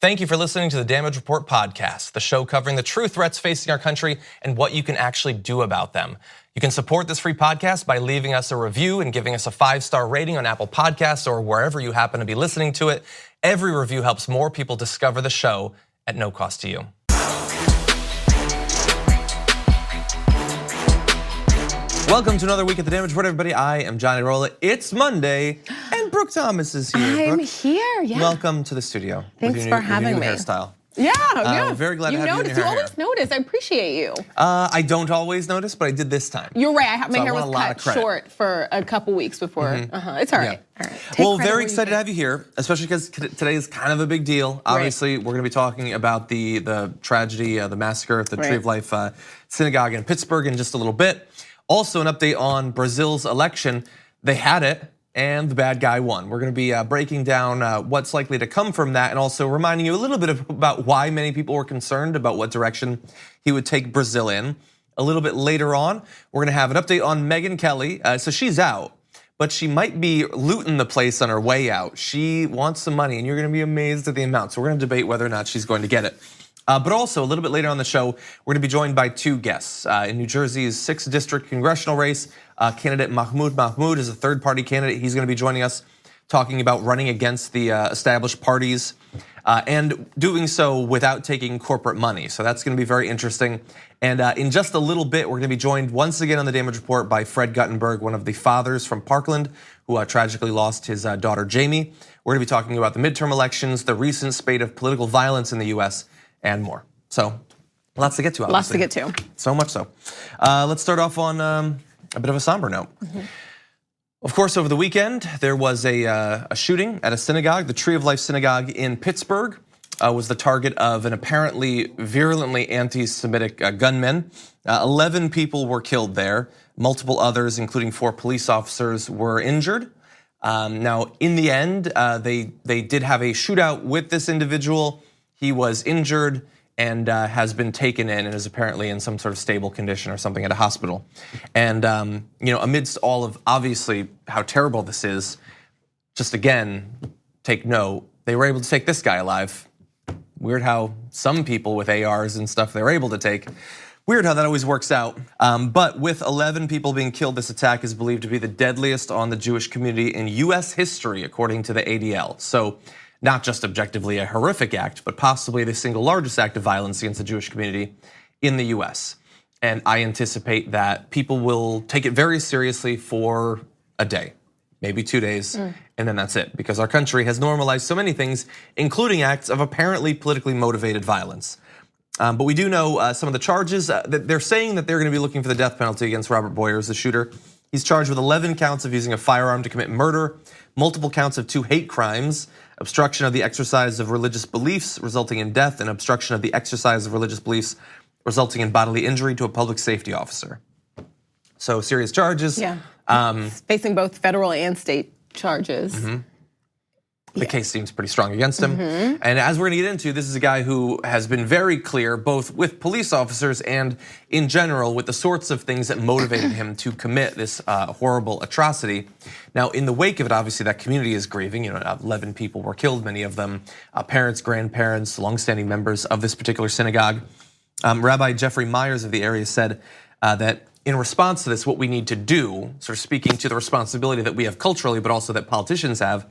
Thank you for listening to the Damage Report podcast, the show covering the true threats facing our country and what you can actually do about them. You can support this free podcast by leaving us a review and giving us a 5-star rating on Apple Podcasts or wherever you happen to be listening to it. Every review helps more people discover the show at no cost to you. Welcome to another week at the Damage Report, everybody. I am Johnny Rolla. It's Monday, and Brooke Thomas is here. I'm here, yeah. Welcome to the studio. Thanks for having me. Hairstyle. Yeah. Very glad to have you in your hair. You always notice. I appreciate you. I don't always notice, but I did this time. You're right. My hair was cut short for a couple weeks before. It's all right. Yeah. All right. Well, very excited to have you here, especially because today is kind of a big deal. Obviously, we're going to be talking about the tragedy, the massacre at the Tree of Life Synagogue in Pittsburgh in just a little bit. Also, an update on Brazil's election. They had it, and the bad guy won. We're going to be breaking down what's likely to come from that, and also reminding you a little bit about why many people were concerned about what direction he would take Brazil in. A little bit later on, we're going to have an update on Megyn Kelly. So she's out, but she might be looting the place on her way out. She wants some money, and you're going to be amazed at the amount. So we're going to debate whether or not she's going to get it. But also, a little bit later on the show, we're going to be joined by two guests. In New Jersey's 6th District congressional race, candidate Mahmound Mahmoud is a third-party candidate. He's going to be joining us, talking about running against the established parties and doing so without taking corporate money. So that's going to be very interesting. And in just a little bit, we're going to be joined once again on the Damage Report by Fred Guttenberg, one of the fathers from Parkland, who tragically lost his daughter Jamie. We're going to be talking about the midterm elections, the recent spate of political violence in the US, and more. So lots to get to, obviously. Lots to get to. So much so. Let's start off on a bit of a somber note. Of course, over the weekend, there was a shooting at a synagogue. The Tree of Life Synagogue in Pittsburgh was the target of an apparently virulently anti-Semitic gunman. 11 people were killed there. Multiple others, including 4 police officers, were injured. Now, in the end, they did have a shootout with this individual. He was injured and has been taken in and is apparently in some sort of stable condition or something at a hospital. And amidst all of obviously how terrible this is, just again, take note, they were able to take this guy alive. Weird how some people with ARs and stuff they're able to take. Weird how that always works out. But with 11 people being killed, this attack is believed to be the deadliest on the Jewish community in US history, according to the ADL. So not just objectively a horrific act, but possibly the single largest act of violence against the Jewish community in the US. And I anticipate that people will take it very seriously for a day, maybe 2 days, and then that's it. Because our country has normalized so many things, including acts of apparently politically motivated violence. But we do know some of the charges. That they're saying that they're going to be looking for the death penalty against Robert Boyers, the shooter. He's charged with 11 counts of using a firearm to commit murder, multiple counts of 2 hate crimes, obstruction of the exercise of religious beliefs resulting in death, and obstruction of the exercise of religious beliefs resulting in bodily injury to a public safety officer. So serious charges. Yeah, facing both federal and state charges. The case seems pretty strong against him. And as we're gonna get into, this is a guy who has been very clear, both with police officers and in general, with the sorts of things that motivated him to commit this horrible atrocity. Now, in the wake of it, obviously that community is grieving. 11 people were killed, many of them parents, grandparents, longstanding members of this particular synagogue. Rabbi Jeffrey Myers of the area said that in response to this, what we need to do, sort of speaking to the responsibility that we have culturally, but also that politicians have,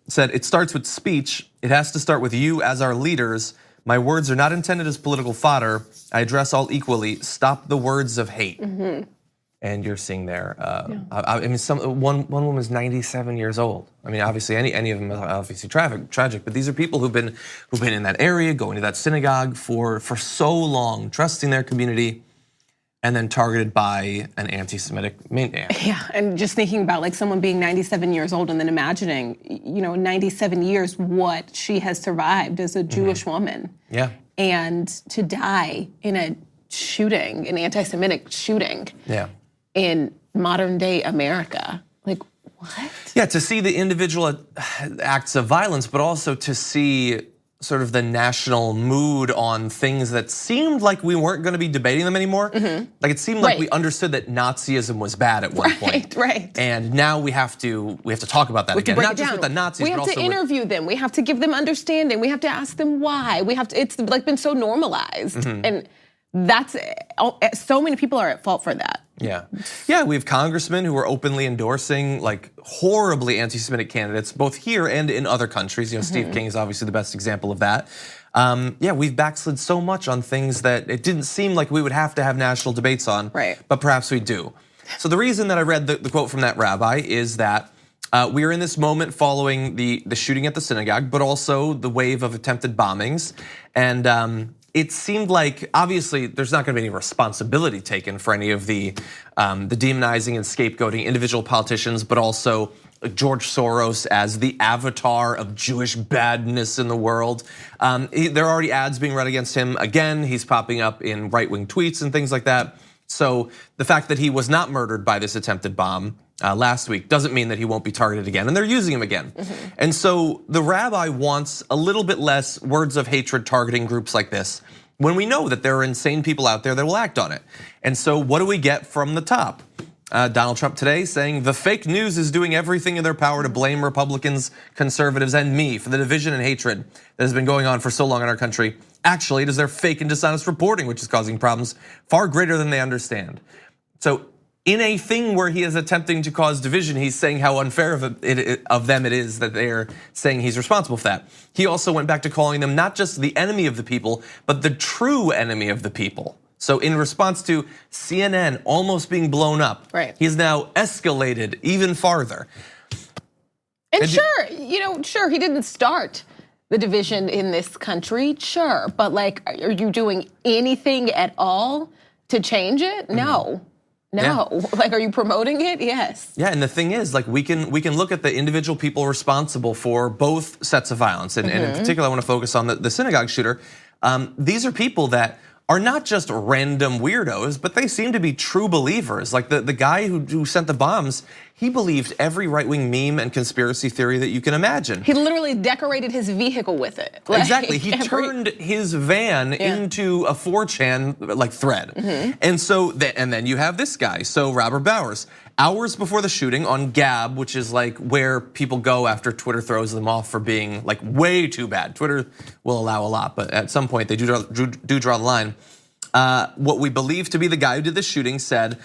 said it starts with speech. It has to start with you as our leaders. My words are not intended as political fodder. I address all equally. Stop the words of hate. And you're seeing there. I mean, one woman is 97 years old. I mean, obviously, any of them are obviously tragic. But these are people who've been in that area, going to that synagogue for so long, trusting their community, and then targeted by an anti-Semitic maniac. Yeah, and just thinking about like someone being 97 years old and then imagining, 97 years, what she has survived as a Jewish woman. Yeah. And to die in a shooting, an anti-Semitic shooting. Yeah. In modern day America. Like, what? Yeah, to see the individual acts of violence, but also to see sort of the national mood on things that seemed like we weren't going to be debating them anymore. Like it seemed like we understood that Nazism was bad at one point. Right. And now we have to talk about that again. Not just with the Nazis, we have to interview them. We have to give them understanding. We have to ask them why. We have to. It's like been so normalized, and that's so many people are at fault for that. Yeah, we have congressmen who are openly endorsing like horribly anti-Semitic candidates, both here and in other countries. Steve King is obviously the best example of that. Yeah, we've backslid so much on things that it didn't seem like we would have to have national debates on, but perhaps we do. So the reason that I read the quote from that rabbi is that we are in this moment following the shooting at the synagogue, but also the wave of attempted bombings. And it seemed like, obviously, there's not gonna be any responsibility taken for any of the demonizing and scapegoating individual politicians, but also George Soros as the avatar of Jewish badness in the world. There are already ads being read against him. Again, he's popping up in right-wing tweets and things like that. So the fact that he was not murdered by this attempted bomb last week doesn't mean that he won't be targeted again, and they're using him again. And so the rabbi wants a little bit less words of hatred targeting groups like this, when we know that there are insane people out there that will act on it. And so what do we get from the top? Donald Trump today saying the fake news is doing everything in their power to blame Republicans, conservatives, and me for the division and hatred that has been going on for so long in our country. Actually, it is their fake and dishonest reporting which is causing problems far greater than they understand. So in a thing where he is attempting to cause division, he's saying how unfair of them it is that they're saying he's responsible for that. He also went back to calling them not just the enemy of the people, but the true enemy of the people. So in response to CNN almost being blown up, he's now escalated even farther. And sure, he didn't start the division in this country, sure, but like, are you doing anything at all to change it? No. Like, are you promoting it? Yes. Yeah, and the thing is, like, we can look at the individual people responsible for both sets of violence, and in particular, I want to focus on the synagogue shooter. These are people that are not just random weirdos, but they seem to be true believers. Like the guy who sent the bombs, he believed every right-wing meme and conspiracy theory that you can imagine. He literally decorated his vehicle with it. Exactly, he turned his van into a 4chan like thread. And so, and then you have this guy, so Robert Bowers. Hours before the shooting on Gab, which is like where people go after Twitter throws them off for being like way too bad. Twitter will allow a lot, but at some point they do draw the line. What we believe to be the guy who did the shooting said,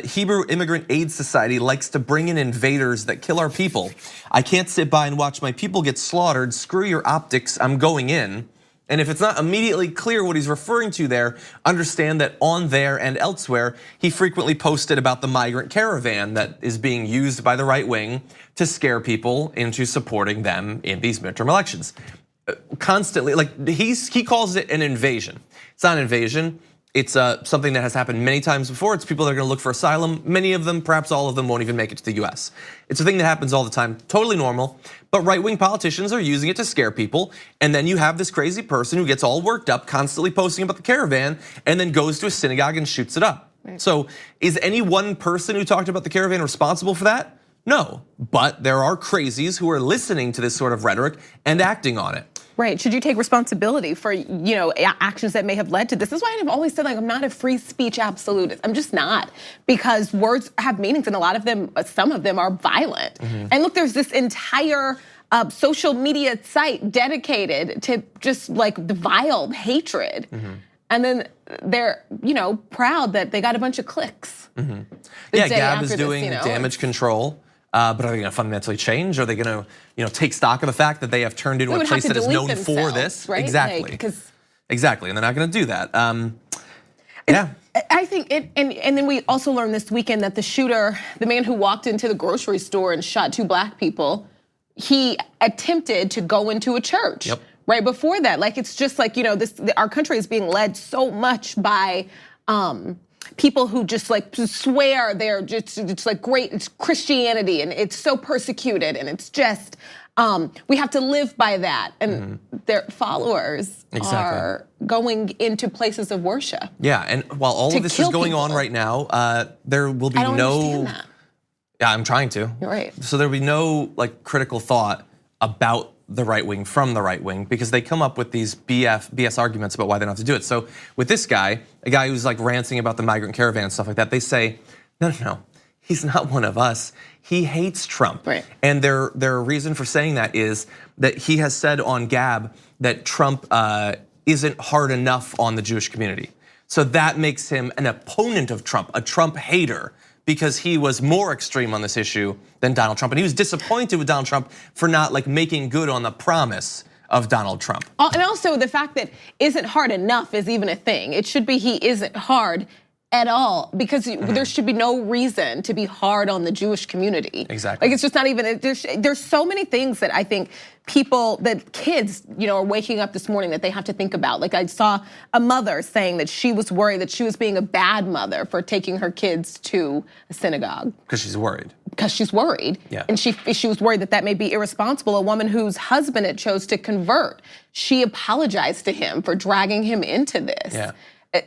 Hebrew Immigrant Aid Society likes to bring in invaders that kill our people. I can't sit by and watch my people get slaughtered. Screw your optics, I'm going in. And if it's not immediately clear what he's referring to there, understand that on there and elsewhere, he frequently posted about the migrant caravan that is being used by the right wing to scare people into supporting them in these midterm elections. Constantly, like he calls it an invasion. It's not an invasion. It's something that has happened many times before. It's people that are gonna look for asylum. Many of them, perhaps all of them, won't even make it to the US. It's a thing that happens all the time, totally normal. But right-wing politicians are using it to scare people. And then you have this crazy person who gets all worked up, constantly posting about the caravan, and then goes to a synagogue and shoots it up. So is any one person who talked about the caravan responsible for that? No, but there are crazies who are listening to this sort of rhetoric and acting on it. Right, should you take responsibility for actions that may have led to this? This is why I've always said, like, I'm not a free speech absolutist. I'm just not, because words have meanings, and a lot of them, some of them are violent. And look, there's this entire social media site dedicated to just like the vile hatred. And then they're proud that they got a bunch of clicks. Yeah, Gab is doing damage control. But are they gonna fundamentally change? Are they gonna take stock of the fact that they have turned into a place that is known for this? Right? Exactly. Exactly, and they're not gonna do that. Yeah. I think and then we also learned this weekend that the shooter, the man who walked into the grocery store and shot 2 black people, he attempted to go into a church. Right before that. Like, it's just like, our country is being led so much by people who just like swear they're just like great, it's Christianity and it's so persecuted, and it's just we have to live by that, and their followers are going into places of worship. Yeah, and while all of this is going on right now, there will be no. Yeah, I'm trying to. You're right. So there will be no like critical thought about the right wing from the right wing because they come up with these BS arguments about why they don't have to do it. So with this guy, a guy who's like ranting about the migrant caravan and stuff like that, they say, no, he's not one of us. He hates Trump. Right. And their reason for saying that is that he has said on Gab that Trump isn't hard enough on the Jewish community. So that makes him an opponent of Trump, a Trump hater, because he was more extreme on this issue than Donald Trump. And he was disappointed with Donald Trump for not like making good on the promise of Donald Trump. And also the fact that isn't hard enough is even a thing. It should be he isn't hard at all, because there should be no reason to be hard on the Jewish community. Exactly. Like it's just not even, there's so many things that I think kids, are waking up this morning that they have to think about. Like I saw a mother saying that she was worried that she was being a bad mother for taking her kids to a synagogue. Because she's worried. Because she's worried. Yeah. And she was worried that may be irresponsible. A woman whose husband had chose to convert, she apologized to him for dragging him into this. Yeah.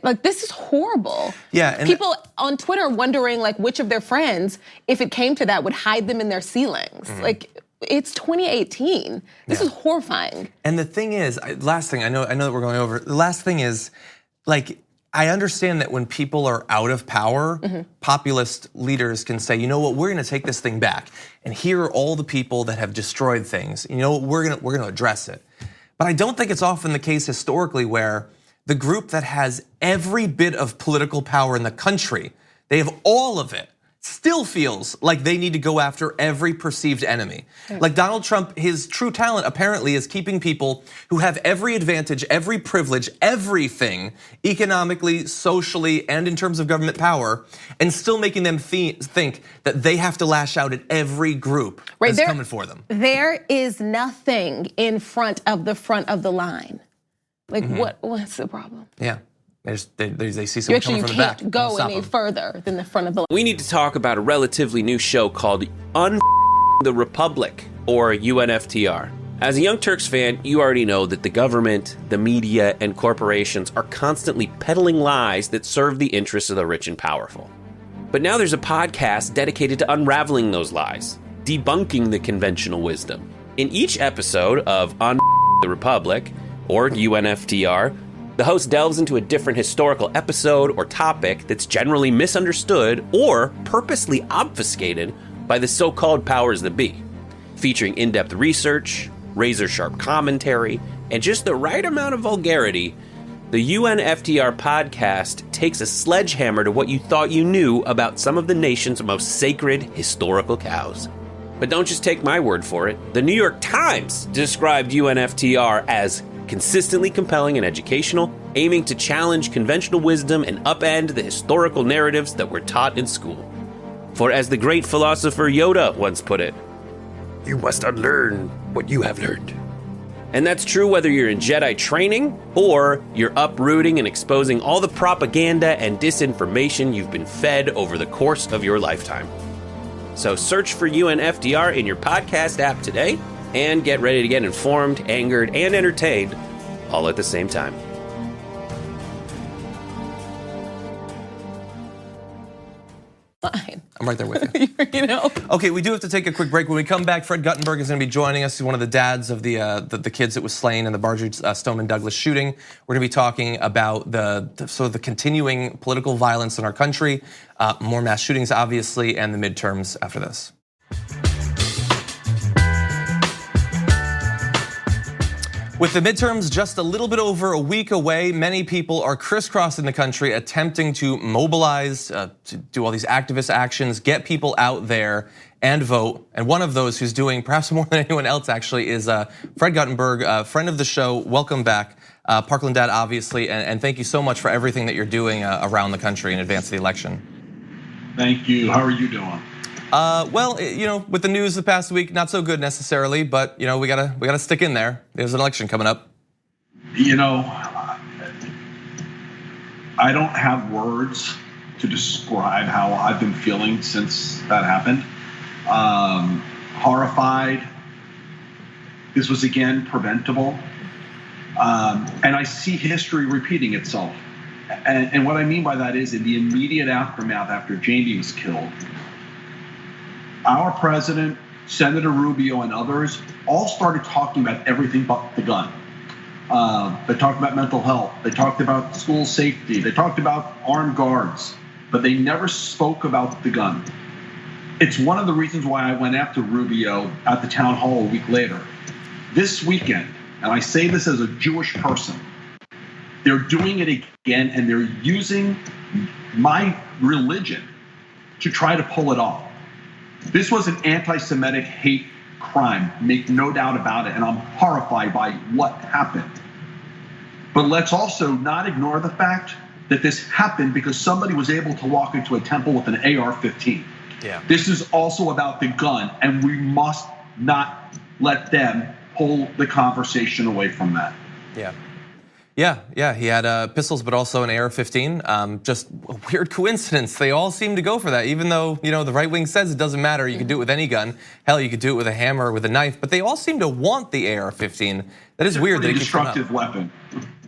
Like this is horrible. Yeah, and people on Twitter wondering like which of their friends, if it came to that, would hide them in their ceilings. Like it's 2018. This is horrifying. And the thing is, last thing I know that we're going over. The last thing is, like, I understand that when people are out of power, populist leaders can say, you know what, we're going to take this thing back, and here are all the people that have destroyed things. You know, we're going to address it. But I don't think it's often the case historically where the group that has every bit of political power in the country, they have all of it, still feels like they need to go after every perceived enemy. Like Donald Trump, his true talent apparently is keeping people who have every advantage, every privilege, everything economically, socially, and in terms of government power, and still making them think that they have to lash out at every group that's coming for them. There is nothing in front of the line. Like what's the problem? Yeah, they see someone coming from the back. You can't go any further than the front of the line. We need to talk about a relatively new show called the Republic, or UNFTR. As a Young Turks fan, you already know that the government, the media, and corporations are constantly peddling lies that serve the interests of the rich and powerful. But now there's a podcast dedicated to unraveling those lies, debunking the conventional wisdom. In each episode of the Republic, or UNFTR, the host delves into a different historical episode or topic that's generally misunderstood or purposely obfuscated by the so-called powers that be, featuring in-depth research, razor-sharp commentary, and just the right amount of vulgarity. The UNFTR podcast takes a sledgehammer to what you thought you knew about some of the nation's most sacred historical cows. But don't just take my word for it. The New York Times described UNFTR as consistently compelling and educational, aiming to challenge conventional wisdom and upend the historical narratives that were taught in school. For as the great philosopher Yoda once put it, you must unlearn what you have learned. And that's true whether you're in Jedi training or you're uprooting and exposing all the propaganda and disinformation you've been fed over the course of your lifetime. So search for UNFTR in your podcast app today and get ready to get informed, angered, and entertained all at the same time. I'm right there with you. Okay, we do have to take a quick break. When we come back, Fred Guttenberg is going to be joining us. He's one of the dads of the kids that was slain in the Marjorie Stoneman Douglas shooting. We're going to be talking about the continuing political violence in our country, more mass shootings, obviously, and the midterms after this. With the midterms just a little bit over a week away, many people are crisscrossing the country attempting to mobilize, to do all these activist actions, get people out there and vote. And one of those who's doing perhaps more than anyone else actually is Fred Guttenberg, friend of the show. Welcome back. Parkland dad, obviously, and thank you so much for everything that you're doing around the country in advance of the election. Thank you. How are you doing? Well, with the news the past week, not so good necessarily, but we gotta stick in there. There's an election coming up. I don't have words to describe how I've been feeling since that happened. Horrified. This was again preventable. And I see history repeating itself. And what I mean by that is in the immediate aftermath after Jamie was killed, our president Senator Rubio and others all started talking about everything but the gun. They talked about mental health. They talked about school safety. They talked about armed guards, but they never spoke about the gun. It's one of the reasons why I went after Rubio at the town hall a week later. This weekend, and I say this as a Jewish person, they're doing it again, and they're using my religion to try to pull it off. This was an anti-Semitic hate crime, make no doubt about it, and I'm horrified by what happened. But let's also not ignore the fact that this happened because somebody was able to walk into a temple with an AR-15. Yeah. This is also about the gun, and we must not let them pull the conversation away from that. Yeah. He had pistols, but also an AR-15. Just a weird coincidence. They all seem to go for that, even though the right wing says it doesn't matter. You can do it with any gun. Hell, you could do it with a hammer or with a knife. But they all seem to want the AR-15. That is weird. It's a destructive weapon.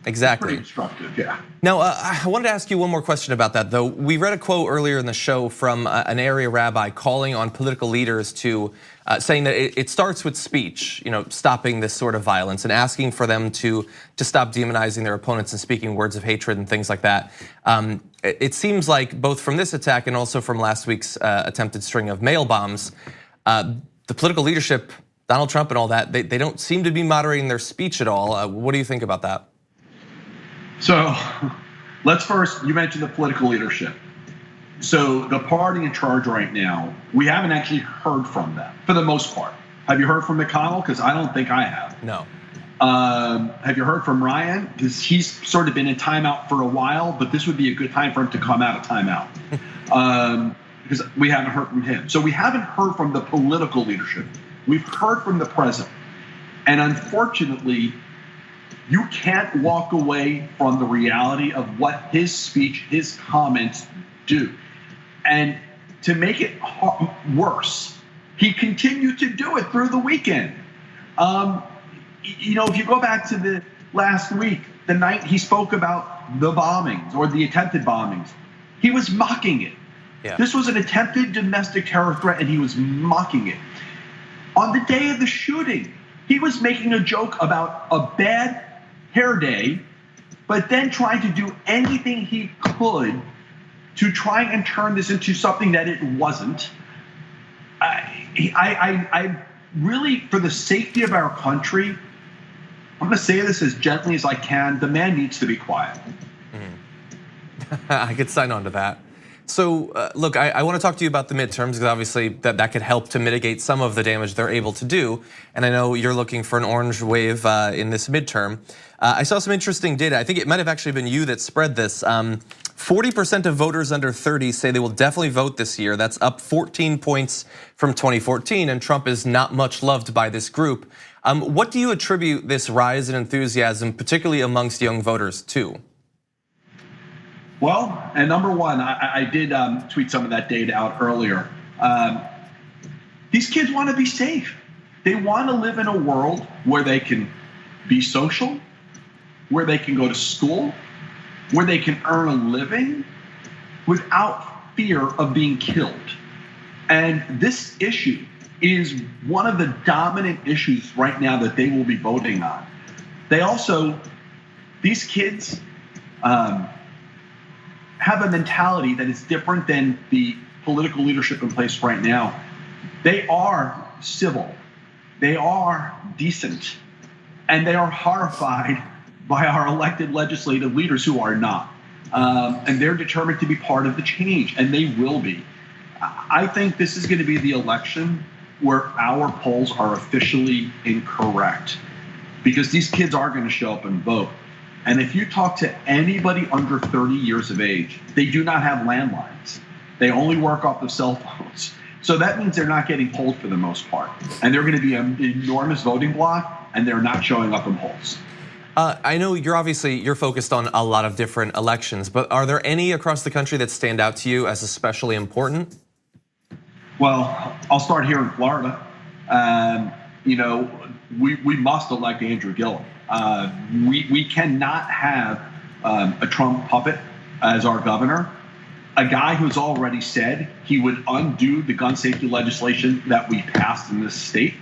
Exactly. Pretty destructive, yeah. Now, I wanted to ask you one more question about that, though. We read a quote earlier in the show from an area rabbi calling on political leaders to saying that it starts with speech, stopping this sort of violence and asking for them to stop demonizing their opponents and speaking words of hatred and things like that. It seems like both from this attack and also from last week's attempted string of mail bombs, the political leadership, Donald Trump and all that, they don't seem to be moderating their speech at all. What do you think about that? So let's first, you mentioned the political leadership. So the party in charge right now, we haven't actually heard from them for the most part. Have you heard from McConnell? Because I don't think I have. No. Have you heard from Ryan? Because he's sort of been in timeout for a while, but this would be a good time for him to come out of timeout. Because we haven't heard from him. So we haven't heard from the political leadership. We've heard from the president. And unfortunately, you can't walk away from the reality of what his speech, his comments do. And to make it worse, he continued to do it through the weekend. If you go back to the last week, the night he spoke about the bombings or the attempted bombings, he was mocking it. Yeah. This was an attempted domestic terror threat, and he was mocking it. On the day of the shooting, he was making a joke about a bad hair day, but then trying to do anything he could to try and turn this into something that it wasn't. I really, for the safety of our country, I'm going to say this as gently as I can. The man needs to be quiet. I could sign on to that. So look, I want to talk to you about the midterms because obviously that could help to mitigate some of the damage they're able to do. And I know you're looking for an orange wave in this midterm. I saw some interesting data. I think it might have actually been you that spread this. 40% of voters under 30 say they will definitely vote this year. That's up 14 points from 2014, and Trump is not much loved by this group. What do you attribute this rise in enthusiasm, particularly amongst young voters, to? Well, and number one, I did tweet some of that data out earlier. These kids want to be safe. They want to live in a world where they can be social, where they can go to school, where they can earn a living without fear of being killed. And this issue is one of the dominant issues right now that they will be voting on. They also, these kids have a mentality that is different than the political leadership in place right now. They are civil, they are decent, and they are horrified by our elected legislative leaders who are not. And they're determined to be part of the change, and they will be. I think this is going to be the election where our polls are officially incorrect, because these kids are going to show up and vote. And if you talk to anybody under 30 years of age, they do not have landlines. They only work off of cell phones. So that means they're not getting polled for the most part. And they're going to be an enormous voting bloc, and they're not showing up in polls. I know you're focused on a lot of different elections, but are there any across the country that stand out to you as especially important? Well, I'll start here in Florida. We must elect Andrew Gillum. We cannot have a Trump puppet as our governor. a guy who's already said he would undo the gun safety legislation that we passed in this state.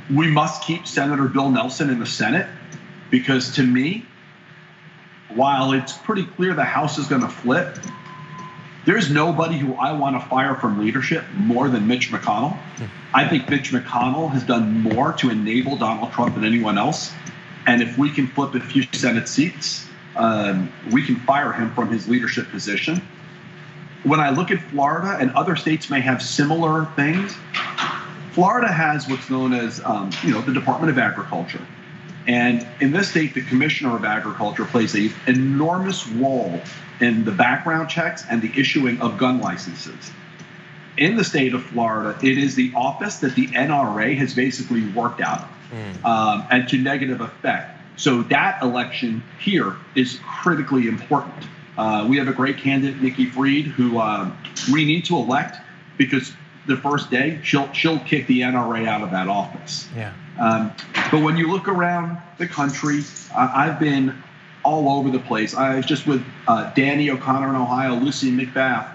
We must keep Senator Bill Nelson in the Senate because, to me, while it's pretty clear the House is going to flip, there's nobody who I want to fire from leadership more than Mitch McConnell. I think Mitch McConnell has done more to enable Donald Trump than anyone else. And if we can flip a few Senate seats, we can fire him from his leadership position. When I look at Florida, and other states may have similar things, Florida has what's known as the Department of Agriculture. And in this state, the Commissioner of Agriculture plays an enormous role in the background checks and the issuing of gun licenses. In the state of Florida, it is the office that the NRA has basically worked out and to negative effect. So that election here is critically important. We have a great candidate, Nikki Fried, who we need to elect because the first day she'll kick the NRA out of that office. Yeah. But when you look around the country, I've been all over the place. I was just with Danny O'Connor in Ohio, Lucy McBath.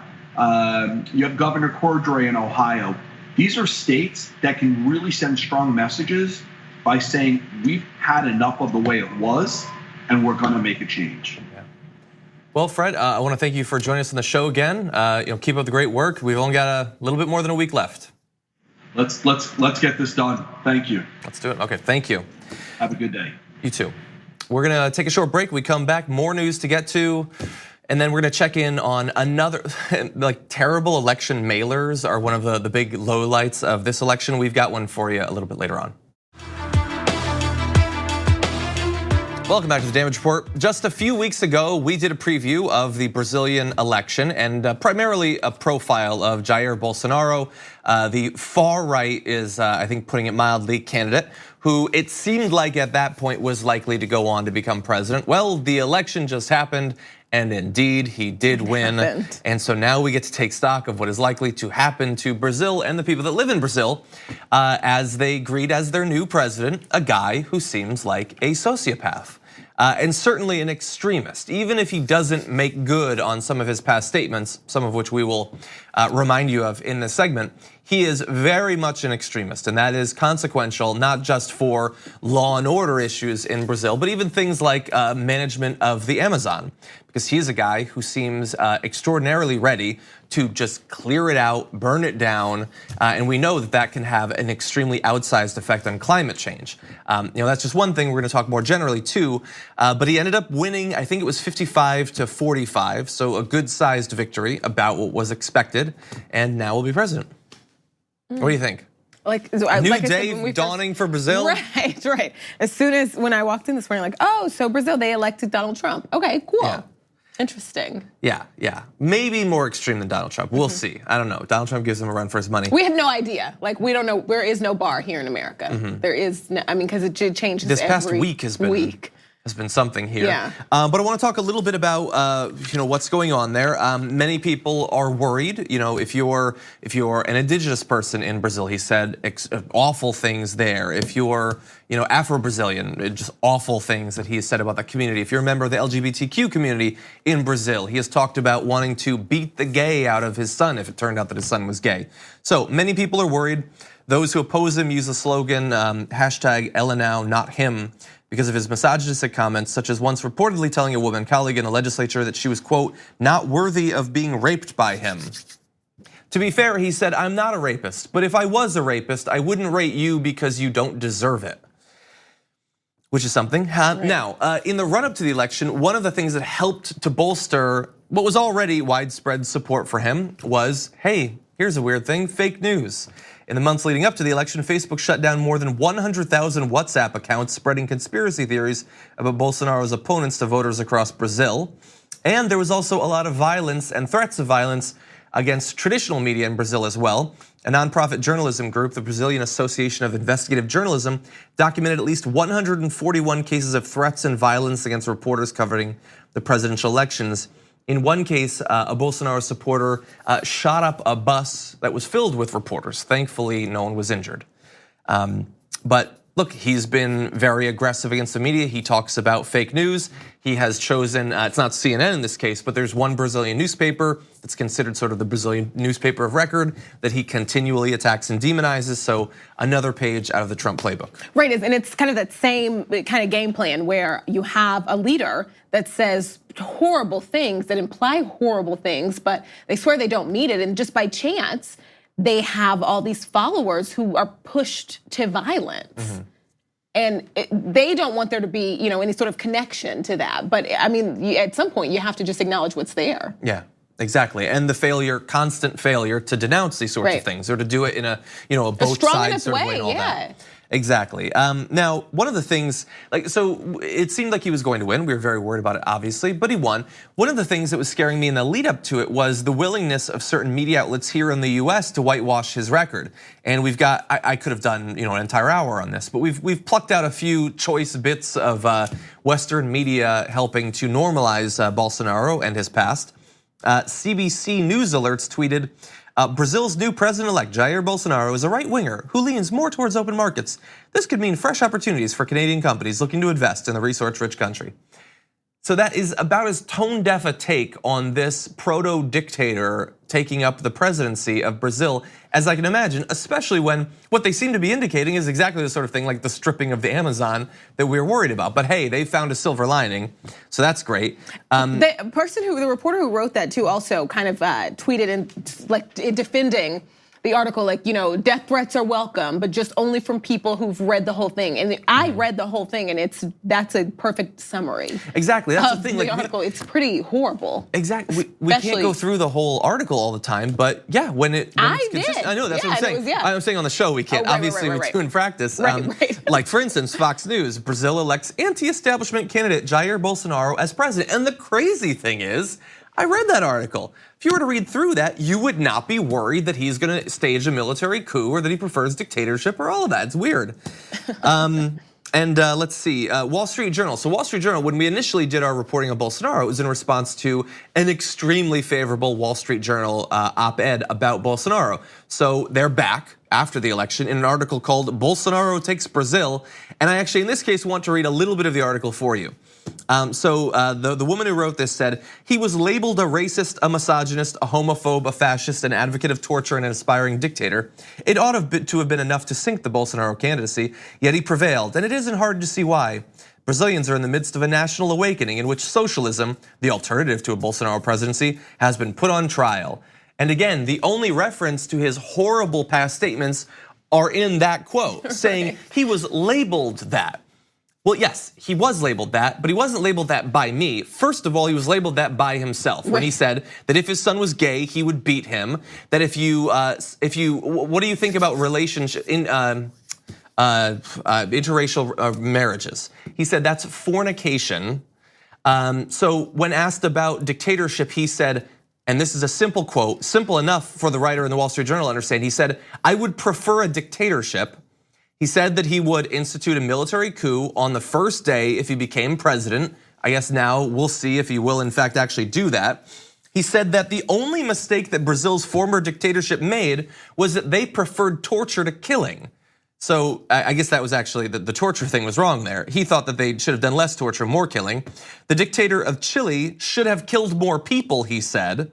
You have Governor Cordray in Ohio. These are states that can really send strong messages by saying we've had enough of the way it was, and we're going to make a change. Yeah. Well, Fred, I want to thank you for joining us on the show again. Keep up the great work. We've only got a little bit more than a week left. Let's get this done. Thank you. Let's do it. Okay, thank you. Have a good day. You too. We're gonna take a short break. We come back, more news to get to, and then we're gonna check in on another, terrible election mailers are one of the big lowlights of this election. We've got one for you a little bit later on. Welcome back to the Damage Report. Just a few weeks ago, we did a preview of the Brazilian election and primarily a profile of Jair Bolsonaro, the far right is, I think putting it mildly, candidate, who it seemed like at that point was likely to go on to become president. Well, the election just happened, and indeed he did win. And so now we get to take stock of what is likely to happen to Brazil and the people that live in Brazil as they greet as their new president a guy who seems like a sociopath. And certainly an extremist, even if he doesn't make good on some of his past statements, some of which we will remind you of in this segment. He is very much an extremist, and that is consequential not just for law and order issues in Brazil, but even things like management of the Amazon, because he's a guy who seems extraordinarily ready to just clear it out, burn it down, and we know that that can have an extremely outsized effect on climate change. That's just one thing. We're going to talk more generally too, but he ended up winning. I think it was 55 to 45, so a good-sized victory, about what was expected, and now will be president. What do you think? New day dawning for Brazil? Right. As soon as when I walked in this morning, so Brazil, they elected Donald Trump. Okay, cool. Yeah. Interesting. Yeah. Maybe more extreme than Donald Trump. We'll see. I don't know. Donald Trump gives him a run for his money. We have no idea. We don't know. There is no bar here in America. There is no, because it changes this past every week has been something here. Yeah. But I want to talk a little bit about what's going on there. Many people are worried. If you're an indigenous person in Brazil, he said awful things there. If you're Afro-Brazilian, just awful things that he has said about that community. If you're a member of the LGBTQ community in Brazil, he has talked about wanting to beat the gay out of his son if it turned out that his son was gay. So many people are worried. Those who oppose him use the slogan hashtag Ela Now, not him, because of his misogynistic comments, such as once reportedly telling a woman colleague in the legislature that she was, quote, not worthy of being raped by him. To be fair, he said, I'm not a rapist, but if I was a rapist, I wouldn't rate you because you don't deserve it. Which is something. Right. Now, in the run-up to the election, one of the things that helped to bolster what was already widespread support for him was, hey, here's a weird thing, fake news. In the months leading up to the election, Facebook shut down more than 100,000 WhatsApp accounts spreading conspiracy theories about Bolsonaro's opponents to voters across Brazil. And there was also a lot of violence and threats of violence against traditional media in Brazil as well. A nonprofit journalism group, the Brazilian Association of Investigative Journalism, documented at least 141 cases of threats and violence against reporters covering the presidential elections. In one case, a Bolsonaro supporter shot up a bus that was filled with reporters. Thankfully, no one was injured. But look, he's been very aggressive against the media. He talks about fake news. He has chosen, it's not CNN in this case, but there's one Brazilian newspaper that's considered sort of the Brazilian newspaper of record that he continually attacks and demonizes. So another page out of the Trump playbook. Right, and it's kind of that same kind of game plan where you have a leader that says horrible things, that imply horrible things, but they swear they don't mean it. And just by chance, they have all these followers who are pushed to violence. And they don't want there to be, any sort of connection to that. But I mean, at some point, you have to just acknowledge what's there. Yeah, exactly. And the constant failure to denounce these sorts of things, or to do it in a both sides sort of way and all that. Exactly. Now, one of the things, so it seemed like he was going to win. We were very worried about it, obviously, but he won. One of the things that was scaring me in the lead up to it was the willingness of certain media outlets here in the US to whitewash his record. And we've got, I could have done an entire hour on this, but we've plucked out a few choice bits of Western media helping to normalize Bolsonaro and his past. CBC News Alerts tweeted, Brazil's new president-elect Jair Bolsonaro is a right-winger who leans more towards open markets. This could mean fresh opportunities for Canadian companies looking to invest in the resource-rich country. So that is about as tone-deaf a take on this proto-dictator taking up the presidency of Brazil as I can imagine, especially when what they seem to be indicating is exactly the sort of thing like the stripping of the Amazon that we were worried about. But hey, they found a silver lining, so that's great. The reporter who wrote that too also kind of tweeted in defending the article, death threats are welcome, but just only from people who've read the whole thing. And I read the whole thing, and that's a perfect summary. Exactly, that's the thing. The article, it's pretty horrible. Exactly, we can't go through the whole article all the time, but yeah, when it's consistent, I know that's what I'm saying. I'm saying on the show we can't. Obviously, we do in practice. Like for instance, Fox News, Brazil elects anti-establishment candidate Jair Bolsonaro as president, and the crazy thing is, I read that article. If you were to read through that, you would not be worried that he's going to stage a military coup or that he prefers dictatorship or all of that. It's weird. And let's see, Wall Street Journal. So Wall Street Journal, when we initially did our reporting of Bolsonaro, it was in response to an extremely favorable Wall Street Journal op-ed about Bolsonaro. So they're back after the election in an article called Bolsonaro Takes Brazil. And I actually, in this case, want to read a little bit of the article for you. The woman who wrote this said, he was labeled a racist, a misogynist, a homophobe, a fascist, an advocate of torture, and an aspiring dictator. It ought to have been enough to sink the Bolsonaro candidacy, yet he prevailed, and it isn't hard to see why. Brazilians are in the midst of a national awakening in which socialism, the alternative to a Bolsonaro presidency, has been put on trial. And again, the only reference to his horrible past statements are in that quote, saying he was labeled that. Well, yes, he was labeled that, but he wasn't labeled that by me. First of all, he was labeled that by himself when he said that if his son was gay, he would beat him. That if you, what do you think about relationship in interracial marriages? He said that's fornication. So when asked about dictatorship, he said, and this is a simple quote, simple enough for the writer in the Wall Street Journal to understand. He said, I would prefer a dictatorship. He said that he would institute a military coup on the first day if he became president. I guess now we'll see if he will in fact actually do that. He said that the only mistake that Brazil's former dictatorship made was that they preferred torture to killing. So I guess that was actually, the torture thing was wrong there. He thought that they should have done less torture, more killing. The dictator of Chile should have killed more people, he said.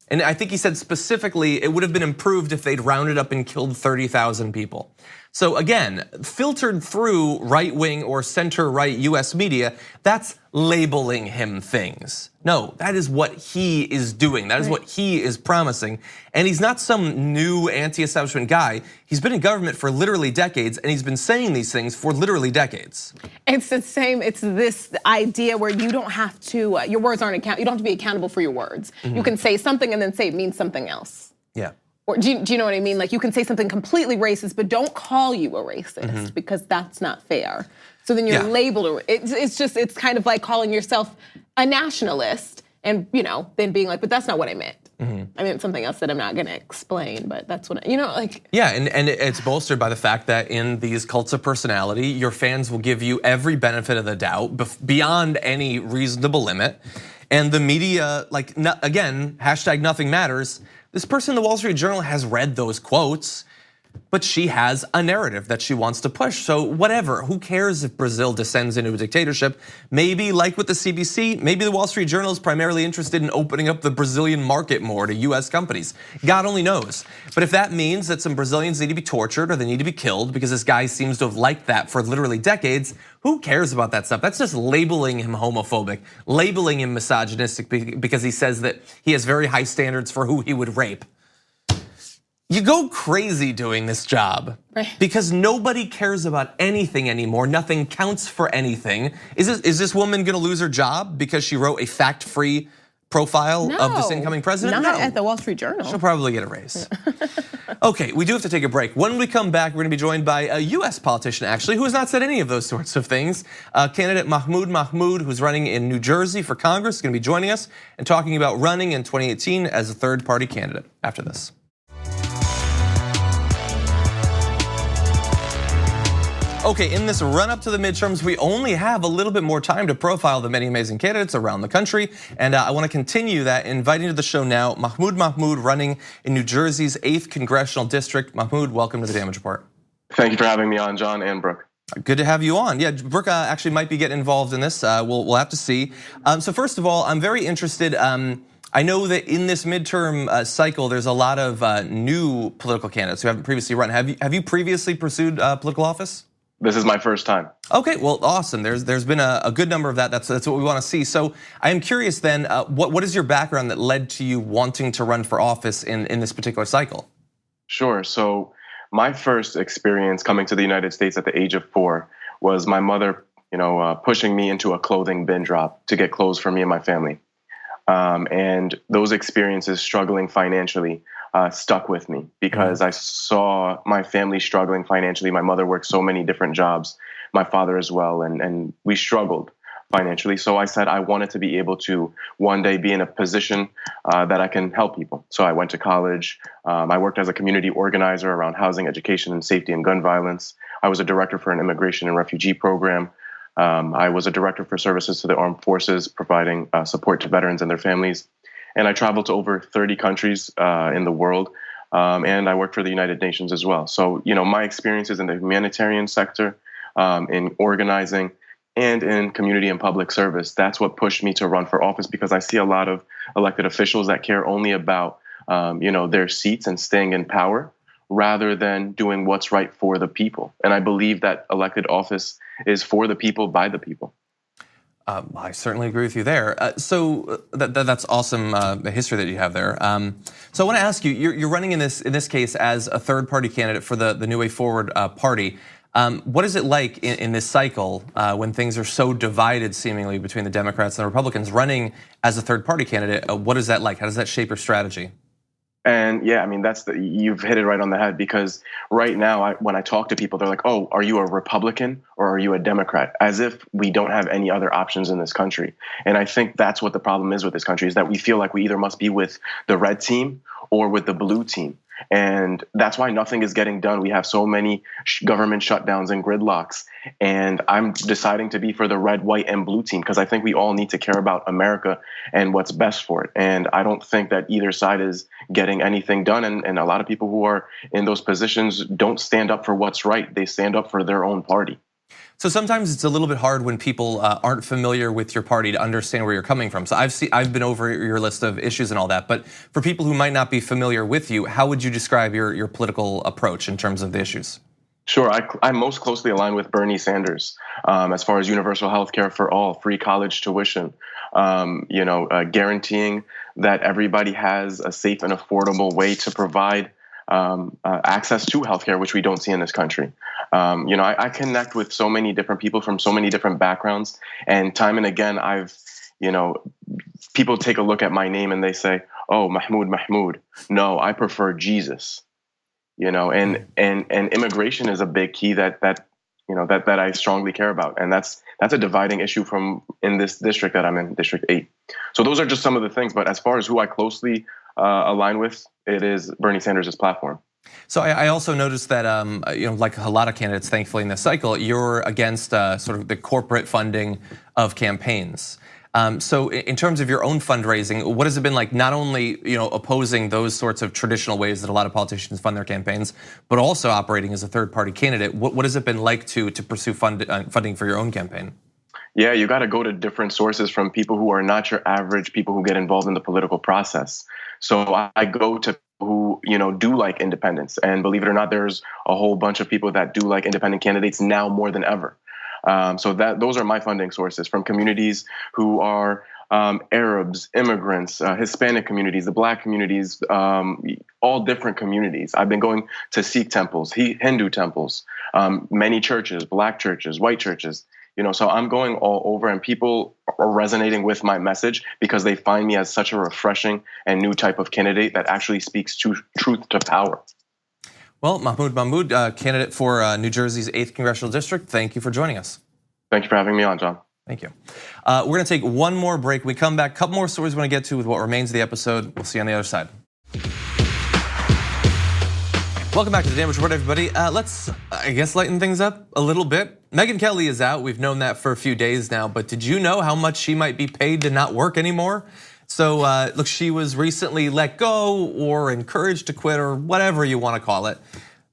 And I think he said specifically, it would have been improved if they'd rounded up and killed 30,000 people. So again, filtered through right-wing or center-right US media, that's labeling him things. No, that is what he is doing. That is what he is promising. And he's not some new anti-establishment guy. He's been in government for literally decades, and he's been saying these things for literally decades. It's the same, it's this idea where you don't have to, your words aren't accountable, you don't have to be accountable for your words. You can say something and then say it means something else. Yeah. Or do you know what I mean? Like you can say something completely racist, but don't call you a racist because that's not fair. So then you're labeled. It's kind of like calling yourself a nationalist, and then being like, but that's not what I meant. I meant something else that I'm not going to explain, but that's what like. Yeah, and it's bolstered by the fact that in these cults of personality, your fans will give you every benefit of the doubt beyond any reasonable limit, and the media, again, hashtag nothing matters. This person in the Wall Street Journal has read those quotes. but she has a narrative that she wants to push. So whatever, who cares if Brazil descends into a dictatorship? Maybe like with the CBC, maybe the Wall Street Journal is primarily interested in opening up the Brazilian market more to US companies. God only knows. But if that means that some Brazilians need to be tortured or they need to be killed because this guy seems to have liked that for literally decades, who cares about that stuff? That's just labeling him homophobic, labeling him misogynistic because he says that he has very high standards for who he would rape. You go crazy doing this job because nobody cares about anything anymore. Nothing counts for anything. Is this woman gonna lose her job because she wrote a fact-free profile of this incoming president? Not at the Wall Street Journal. She'll probably get a raise. Okay, we do have to take a break. When we come back, we're gonna be joined by a US politician actually, who has not said any of those sorts of things. Candidate Mahmound Mahmoud, who's running in New Jersey for Congress, is gonna be joining us and talking about running in 2018 as a third-party candidate after this. Okay, in this run up to the midterms, we only have a little bit more time to profile the many amazing candidates around the country. And I want to continue that, inviting to the show now, Mahmound Mahmoud, running in New Jersey's 8th Congressional District. Mahmoud, welcome to the Damage Report. Thank you for having me on, John and Brooke. Good to have you on. Yeah, Brooke actually might be getting involved in this. We'll have to see. So first of all, I'm very interested. I know that in this midterm cycle, there's a lot of new political candidates who haven't previously run. Have you previously pursued political office? This is my first time. Okay, well, awesome. There's been a good number of that. That's what we want to see. So I am curious then, what is your background that led to you wanting to run for office in this particular cycle? Sure. So my first experience coming to the United States at the age of 4 was my mother, pushing me into a clothing bin drop to get clothes for me and my family. And those experiences, struggling financially, stuck with me because I saw my family struggling financially. My mother worked so many different jobs, my father as well, and we struggled financially. So I said I wanted to be able to one day be in a position that I can help people. So I went to college. I worked as a community organizer around housing, education, and safety and gun violence. I was a director for an immigration and refugee program. I was a director for services to the armed forces, providing support to veterans and their families. And I traveled to over 30 countries in the world, and I worked for the United Nations as well. So, my experiences in the humanitarian sector, in organizing, and in community and public service, that's what pushed me to run for office because I see a lot of elected officials that care only about, their seats and staying in power rather than doing what's right for the people. And I believe that elected office is for the people, by the people. I certainly agree with you there. So that's awesome, the history that you have there. So I want to ask you, you're running in this case as a third-party candidate for the New Way Forward party. What is it like in this cycle when things are so divided, seemingly, between the Democrats and the Republicans? Running as a third-party candidate, what is that like? How does that shape your strategy? And yeah, I mean, you've hit it right on the head because right now, when I talk to people, they're like, oh, are you a Republican or are you a Democrat? As if we don't have any other options in this country. And I think that's what the problem is with this country is that we feel like we either must be with the red team or with the blue team. And that's why nothing is getting done. We have so many government shutdowns and gridlocks. And I'm deciding to be for the red, white, and blue team because I think we all need to care about America and what's best for it. And I don't think that either side is getting anything done. And a lot of people who are in those positions don't stand up for what's right. They stand up for their own party. So sometimes it's a little bit hard when people aren't familiar with your party to understand where you're coming from. So I've been over your list of issues and all that, but for people who might not be familiar with you, how would you describe your political approach in terms of the issues? Sure, I'm most closely aligned with Bernie Sanders as far as universal health care for all, free college tuition, guaranteeing that everybody has a safe and affordable way to provide access to healthcare, which we don't see in this country. I connect with so many different people from so many different backgrounds, and time and again, people take a look at my name and they say, "Oh, Mahmound Mahmoud." No, I prefer Jesus. And immigration is a big key that I strongly care about, and that's a dividing issue in this district that I'm in, District 8. So those are just some of the things. But as far as who I closely align with, it is Bernie Sanders' platform. So I also noticed that, like a lot of candidates, thankfully in this cycle, you're against sort of the corporate funding of campaigns. So in terms of your own fundraising, what has it been like? Not only opposing those sorts of traditional ways that a lot of politicians fund their campaigns, but also operating as a third-party candidate. What has it been like to pursue funding for your own campaign? Yeah, you got to go to different sources from people who are not your average people who get involved in the political process. So I go to who do like independence, and believe it or not, there's a whole bunch of people that do like independent candidates now more than ever. So those are my funding sources, from communities who are Arabs, immigrants, Hispanic communities, the Black communities, all different communities. I've been going to Sikh temples, Hindu temples, many churches, Black churches, white churches. So I'm going all over, and people are resonating with my message because they find me as such a refreshing and new type of candidate that actually speaks truth to power. Well, Mahmound Mahmoud, candidate for New Jersey's 8th Congressional District, thank you for joining us. Thank you for having me on, John. Thank you. We're gonna take one more break. When we come back, a couple more stories we wanna get to with what remains of the episode. We'll see you on the other side. Welcome back to the Damage Report, everybody. Let's, I guess, lighten things up a little bit. Megyn Kelly is out. We've known that for a few days now, but did you know how much she might be paid to not work anymore? So look, she was recently let go or encouraged to quit or whatever you want to call it.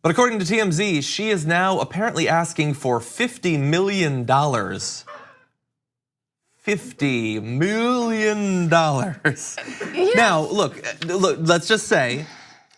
But according to TMZ, she is now apparently asking for $50 million. $50 million. Yeah. Now, look, let's just say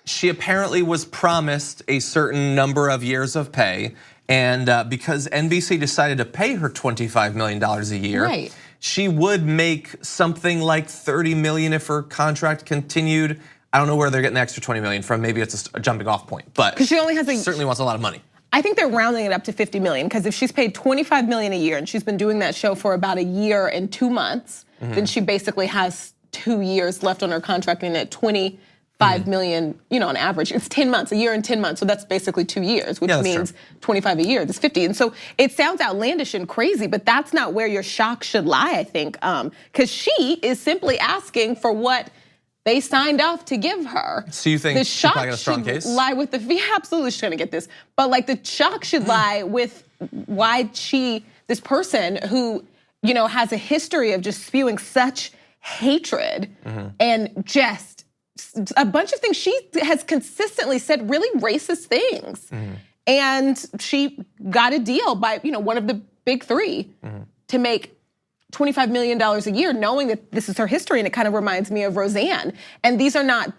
she apparently was promised a certain number of years of pay, and because NBC decided to pay her $25 million a year, right, she would make something like $30 million if her contract continued. I don't know where they're getting the extra $20 million from. Maybe it's a jumping off point, but she only has certainly wants a lot of money. I think they're rounding it up to $50 million, because if she's paid $25 million a year and she's been doing that show for about a year and 2 months, then she basically has 2 years left on her contract, and at $25 million, on average, it's 10 months, a year and 10 months. So that's basically 2 years, which means true. 25 a year, that's 50. And so it sounds outlandish and crazy, but that's not where your shock should lie, I think. Because she is simply asking for what they signed off to give her. So you think she probably got a strong case? Lie with absolutely she's gonna get this. But like the shock should lie with why this person who, has a history of just spewing such hatred and just a bunch of things. She has consistently said really racist things. And she got a deal by, one of the big three to make $25 million a year, knowing that this is her history. And it kind of reminds me of Roseanne. And these are not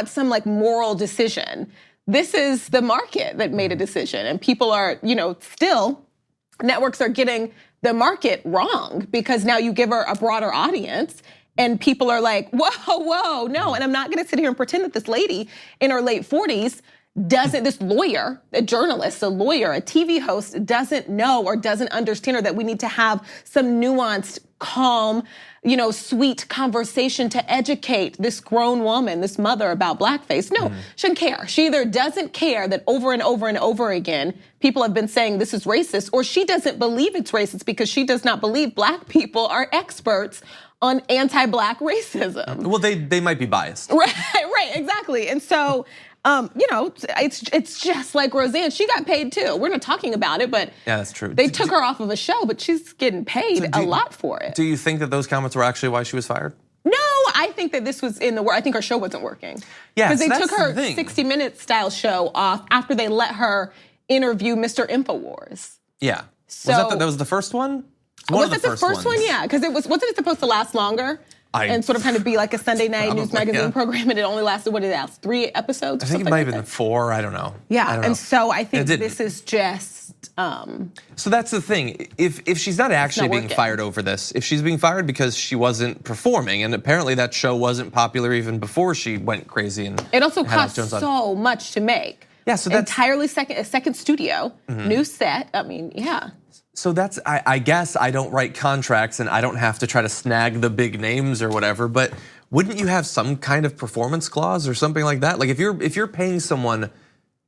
some moral decision. This is the market that made a decision. And people are, still, networks are getting the market wrong, because now you give her a broader audience and people are like, whoa, no. And I'm not gonna sit here and pretend that this lady in her late 40s this lawyer, a journalist, a lawyer, a TV host doesn't know or doesn't understand, or that we need to have some nuanced, calm, sweet conversation to educate this grown woman, this mother, about blackface. No, she doesn't care. She either doesn't care that over and over and over again, people have been saying this is racist, or she doesn't believe it's racist because she does not believe Black people are experts on anti-Black racism. Well, they might be biased. Right, exactly. And so, it's just like Roseanne. She got paid too. We're not talking about it, but yeah, that's true. They took her off of a show, but she's getting paid a lot for it. Do you think that those comments were actually why she was fired? No, I think that this was in the work. I think her show wasn't working. Yeah, because they took her 60 Minutes style show off after they let her interview Mr. Infowars. Yeah. So, that was the first one? Was it the first one? Yeah, because wasn't it supposed to last longer? And sort of kind of be like a Sunday night news magazine program, and it only lasted, what did it last, 3 episodes? I think it might have been 4, I don't know. Yeah, and so I think this is just. So that's the thing, if she's not actually being fired over this, if she's being fired because she wasn't performing, and apparently that show wasn't popular even before she went crazy and it also cost so much to make. Yeah, so that's entirely a second studio, new set, I mean, yeah. So that's, I guess I don't write contracts and I don't have to try to snag the big names or whatever, but wouldn't you have some kind of performance clause or something like that? Like if you're paying someone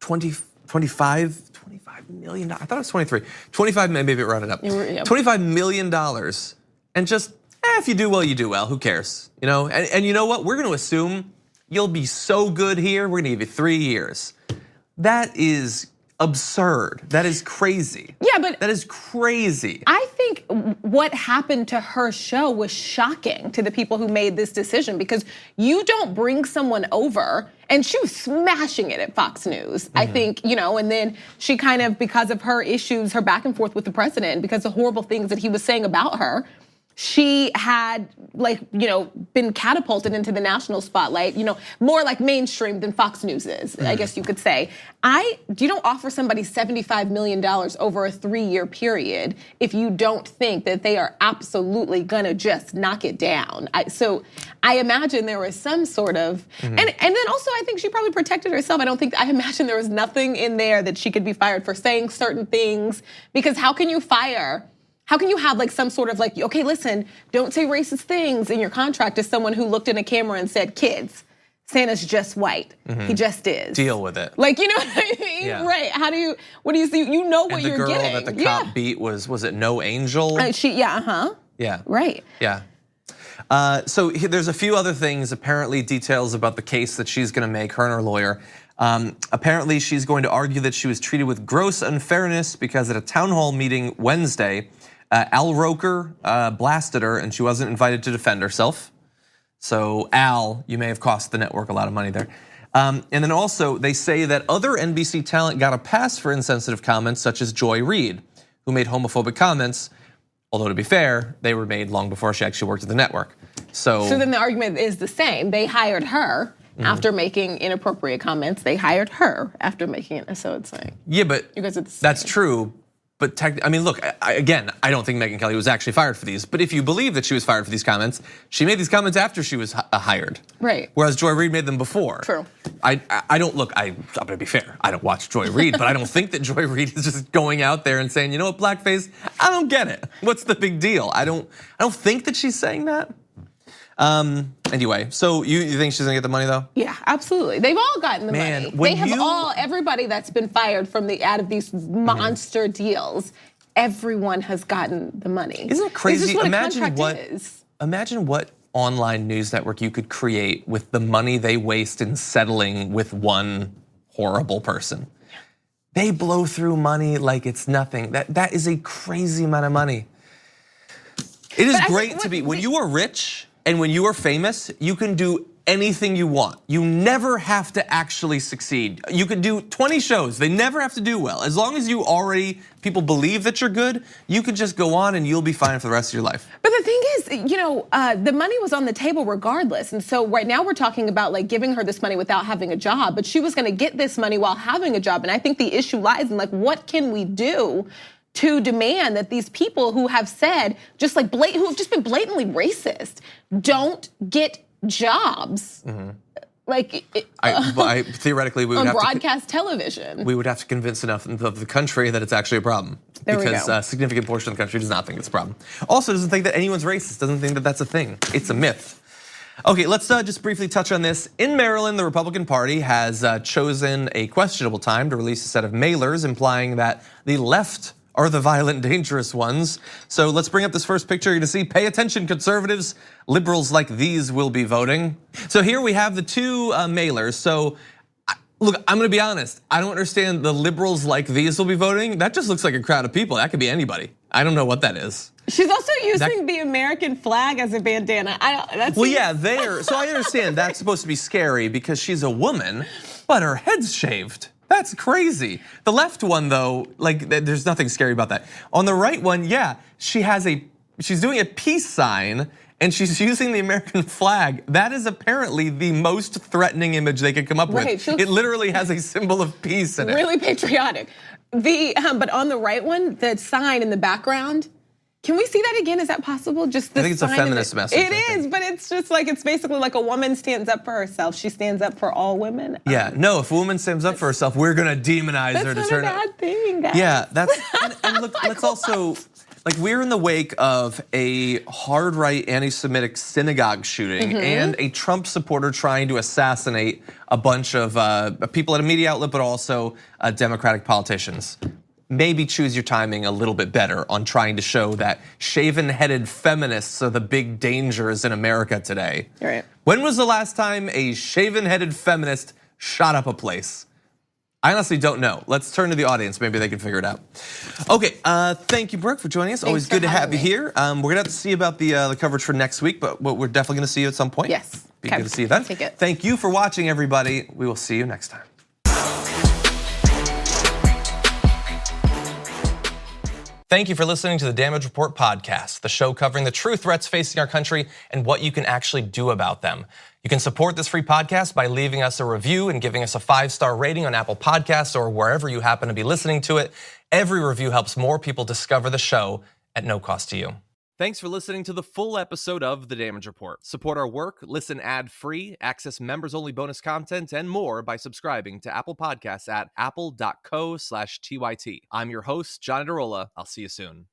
$25 million, I thought it was 23, 25, maybe it rounded up, $25 million, and just, if you do well, you do well, who cares? And you know what, we're gonna assume you'll be so good here, we're gonna give you 3 years. That is absurd. That is crazy. Yeah, but that is crazy. I think what happened to her show was shocking to the people who made this decision, because you don't bring someone over, and she was smashing it at Fox News. I think, and then she kind of, because of her issues, her back and forth with the president, because of horrible things that he was saying about her, she had been catapulted into the national spotlight, more like mainstream than Fox News is, I guess you could say. You don't offer somebody $75 million over a 3-year period if you don't think that they are absolutely gonna just knock it down. So I imagine there was some sort of, and then also I think she probably protected herself. I imagine there was nothing in there that she could be fired for saying certain things, because how can you have some sort of okay, listen, don't say racist things in your contract as someone who looked in a camera and said, kids, Santa's just white. He just is. Deal with it. You know what I mean? Yeah. Right, what do you see? You know what you're getting. And the girl that the cop beat was it No Angel? Yeah. Right. Yeah. So there's a few other things, apparently details about the case that she's gonna make, her and her lawyer. Apparently she's going to argue that she was treated with gross unfairness because at a town hall meeting Wednesday, Al Roker blasted her and she wasn't invited to defend herself. So Al, you may have cost the network a lot of money there. And then also they say that other NBC talent got a pass for insensitive comments, such as Joy Reid, who made homophobic comments. Although to be fair, they were made long before she actually worked at the network. So then the argument is the same. They hired her after making inappropriate comments. They hired her after making it. So it's yeah, but that's true. But look, again, I don't think Megyn Kelly was actually fired for these. But if you believe that she was fired for these comments, she made these comments after she was hired. Right. Whereas Joy Reid made them before. True. I'm gonna be fair. I don't watch Joy Reid, but I don't think that Joy Reid is just going out there and saying, you know what, blackface, I don't get it. What's the big deal? I don't think that she's saying that. Anyway, so you think she's gonna get the money though? Yeah, absolutely. They've all gotten the money. They have everybody that's been fired out of these monster deals, everyone has gotten the money. Isn't it crazy? Imagine what online news network you could create with the money they waste in settling with one horrible person. They blow through money like it's nothing. That is a crazy amount of money. It is great to be, when you are rich and when you are famous, you can do anything you want. You never have to actually succeed. You could do 20 shows, they never have to do well. As long as people believe that you're good, you can just go on and you'll be fine for the rest of your life. But the thing is, the money was on the table regardless. And so right now we're talking about giving her this money without having a job, but she was gonna get this money while having a job. And I think the issue lies in what can we do to demand that these people who have said, who have just been blatantly racist, don't get jobs. Theoretically, we would on have broadcast television. We would have to convince enough of the country that it's actually a problem. Because a significant portion of the country does not think it's a problem. Also doesn't think that anyone's racist, doesn't think that that's a thing. It's a myth. Okay, let's just briefly touch on this. In Maryland, the Republican Party has chosen a questionable time to release a set of mailers implying that the left are the violent, dangerous ones. So let's bring up this first picture. You're gonna see, pay attention, conservatives, liberals like these will be voting. So here we have the two mailers. So look, I'm gonna be honest. I don't understand the liberals like these will be voting. That just looks like a crowd of people. That could be anybody. I don't know what that is. She's also using the American flag as a bandana. So I understand that's supposed to be scary because she's a woman, but her head's shaved. That's crazy. The left one though, there's nothing scary about that. On the right one, she's doing a peace sign and she's using the American flag. That is apparently the most threatening image they could come up with. It literally has a symbol of peace in it. Really patriotic. But on the right one, the sign in the background, can we see that again? Is that possible? I think it's a feminist message. It is, but it's just it's basically like a woman stands up for herself. She stands up for all women. Yeah, no, if a woman stands up for herself, we're gonna demonize her to turn out. That's not a bad thing, guys. Yeah, and look, let's also, we're in the wake of a hard right anti-Semitic synagogue shooting and a Trump supporter trying to assassinate a bunch of people at a media outlet, but also Democratic politicians. Maybe choose your timing a little bit better on trying to show that shaven-headed feminists are the big dangers in America today. Right. When was the last time a shaven-headed feminist shot up a place? I honestly don't know. Let's turn to the audience. Maybe they can figure it out. Okay, thank you, Brooke, for joining us. Always good to have you here. We're gonna have to see about the coverage for next week, but we're definitely gonna see you at some point. Yes. Be good to see you then. Take it. Thank you for watching, everybody. We will see you next time. Thank you for listening to the Damage Report podcast, the show covering the true threats facing our country and what you can actually do about them. You can support this free podcast by leaving us a review and giving us a 5-star rating on Apple Podcasts or wherever you happen to be listening to it. Every review helps more people discover the show at no cost to you. Thanks for listening to the full episode of The Damage Report. Support our work, listen ad-free, access members-only bonus content, and more by subscribing to Apple Podcasts at apple.co/TYT. I'm your host, John Adarola. I'll see you soon.